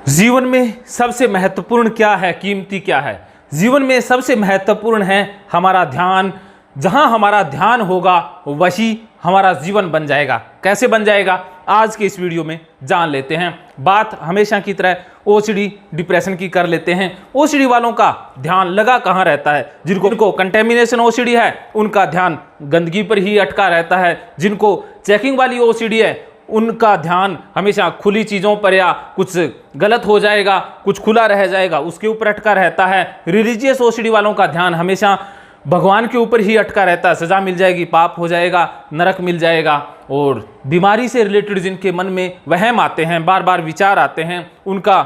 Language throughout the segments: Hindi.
जीवन में सबसे महत्वपूर्ण क्या है, कीमती क्या है? जीवन में सबसे महत्वपूर्ण है हमारा ध्यान। जहां हमारा ध्यान होगा वही हमारा जीवन बन जाएगा। कैसे बन जाएगा, आज के इस वीडियो में जान लेते हैं। बात हमेशा की तरह ओसीडी डिप्रेशन की कर लेते हैं। ओसीडी वालों का ध्यान लगा कहाँ रहता है? जिनको कंटेमिनेशन ओसीडी है उनका ध्यान गंदगी पर ही अटका रहता है। जिनको चेकिंग वाली ओसीडी है उनका ध्यान हमेशा खुली चीज़ों पर, या कुछ गलत हो जाएगा, कुछ खुला रह जाएगा, उसके ऊपर अटका रहता है। रिलीजियस ओसीडी वालों का ध्यान हमेशा भगवान के ऊपर ही अटका रहता है। सजा मिल जाएगी, पाप हो जाएगा, नरक मिल जाएगा। और बीमारी से रिलेटेड जिनके मन में वहम आते हैं, बार बार विचार आते हैं, उनका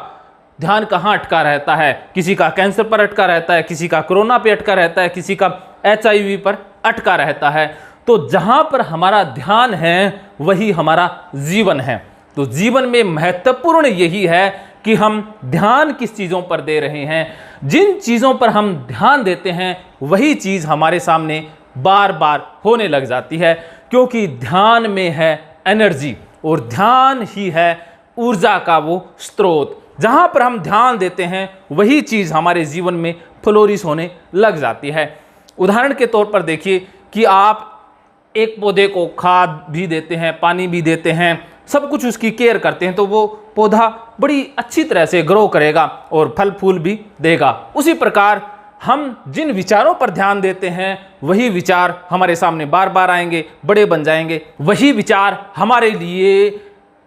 ध्यान कहाँ अटका रहता है? किसी का कैंसर पर अटका रहता है, किसी का कोरोना पे अटका रहता है, किसी का HIV पर अटका रहता है। तो जहां पर हमारा ध्यान है वही हमारा जीवन है। तो जीवन में महत्वपूर्ण यही है कि हम ध्यान किस चीज़ों पर दे रहे हैं। जिन चीज़ों पर हम ध्यान देते हैं वही चीज़ हमारे सामने बार बार होने लग जाती है, क्योंकि ध्यान में है एनर्जी और ध्यान ही है ऊर्जा का वो स्रोत। जहां पर हम ध्यान देते हैं वही चीज़ हमारे जीवन में फ्लोरिश होने लग जाती है। उदाहरण के तौर पर देखिए कि आप एक पौधे को खाद भी देते हैं, पानी भी देते हैं, सब कुछ उसकी केयर करते हैं, तो वो पौधा बड़ी अच्छी तरह से ग्रो करेगा और फल फूल भी देगा। उसी प्रकार हम जिन विचारों पर ध्यान देते हैं वही विचार हमारे सामने बार बार आएंगे, बड़े बन जाएंगे। वही विचार हमारे लिए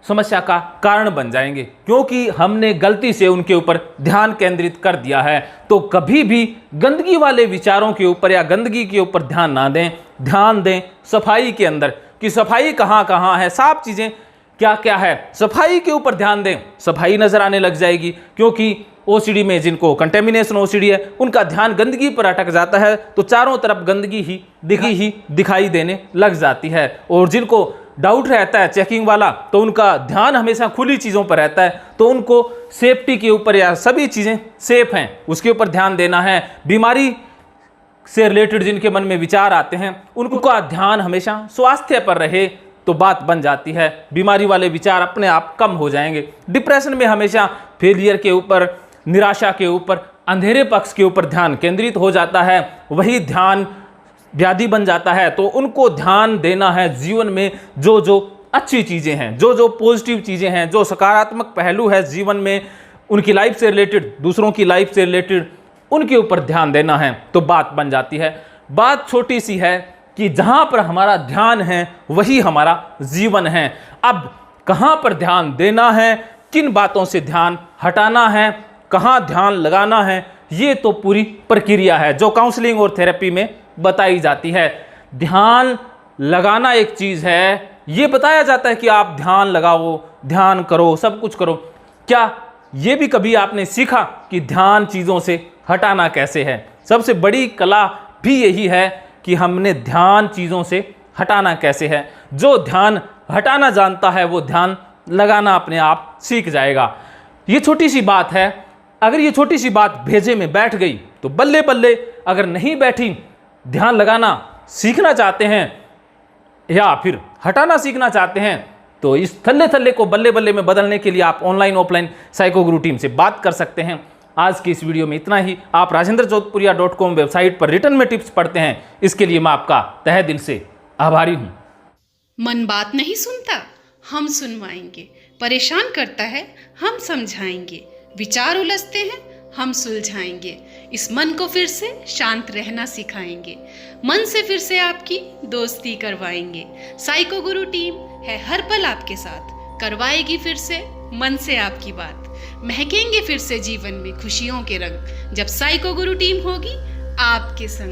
समस्या का कारण बन जाएंगे, क्योंकि हमने गलती से उनके ऊपर ध्यान केंद्रित कर दिया है। तो कभी भी गंदगी वाले विचारों के ऊपर या गंदगी के ऊपर ध्यान ना दें। ध्यान दें सफाई के अंदर, कि सफाई कहाँ कहाँ है, साफ चीज़ें क्या क्या है, सफाई के ऊपर ध्यान दें। सफाई नजर आने लग जाएगी, क्योंकि ओसीडी में जिनको कंटेमिनेशन ओसीडी है उनका ध्यान गंदगी पर अटक जाता है, तो चारों तरफ गंदगी ही दिखाई देने लग जाती है। और जिनको डाउट रहता है चेकिंग वाला, तो उनका ध्यान हमेशा खुली चीज़ों पर रहता है, तो उनको सेफ्टी के ऊपर या सभी चीज़ें सेफ हैं उसके ऊपर ध्यान देना है। बीमारी से रिलेटेड जिनके मन में विचार आते हैं उनका ध्यान हमेशा स्वास्थ्य पर रहे, तो बात बन जाती है। बीमारी वाले विचार अपने आप कम हो जाएंगे। डिप्रेशन में हमेशा फेलियर के ऊपर, निराशा के ऊपर, अंधेरे पक्ष के ऊपर ध्यान केंद्रित हो जाता है, वही ध्यान व्याधि बन जाता है। तो उनको ध्यान देना है जीवन में जो जो अच्छी चीज़ें हैं, जो जो पॉजिटिव चीज़ें हैं, जो सकारात्मक पहलू है जीवन में, उनकी लाइफ से रिलेटेड, दूसरों की लाइफ से रिलेटेड, उनके ऊपर ध्यान देना है। तो बात बन जाती है। बात छोटी सी है कि जहाँ पर हमारा ध्यान है वही हमारा जीवन है। अब कहाँ पर ध्यान देना है, किन बातों से ध्यान हटाना है, कहाँ ध्यान लगाना है, ये तो पूरी प्रक्रिया है जो काउंसलिंग और थेरेपी में बताई जाती है। ध्यान लगाना एक चीज़ है, ये बताया जाता है कि आप ध्यान लगाओ, ध्यान करो, सब कुछ करो। क्या ये भी कभी आपने सीखा कि ध्यान चीज़ों से हटाना कैसे है? सबसे बड़ी कला भी यही है कि हमने ध्यान चीज़ों से हटाना कैसे है। जो ध्यान हटाना जानता है वो ध्यान लगाना अपने आप सीख जाएगा। ये छोटी सी बात है, अगर ये छोटी सी बात भेजे में बैठ गई तो बल्ले बल्ले। अगर नहीं बैठी, ध्यान लगाना सीखना चाहते हैं या फिर हटाना सीखना चाहते हैं, तो इस थल्ले थल्ले को बल्ले बल्ले में बदलने के लिए आप ऑनलाइन ऑफलाइन साइको गुरु टीम से बात कर सकते हैं। आज की इस वीडियो में इतना ही। आप rajendrajodhpuria.com वेबसाइट पर रिटर्न में टिप्स पढ़ते हैं, इसके लिए मैं आपका तहे दिल से आभारी हूँ। मन बात नहीं सुनता, हम सुनवाएंगे। परेशान करता है, हम समझाएंगे। विचार उलझते हैं, हम सुलझाएंगे। इस मन को फिर से शांत रहना सिखाएंगे। मन से फिर से आपकी दोस्ती करवाएंगे। साइको गुरु टीम है हर पल आपके साथ, करवाएगी फिर से मन से आपकी बात। महकेंगे फिर से जीवन में खुशियों के रंग, जब साइको गुरु टीम होगी आपके संग।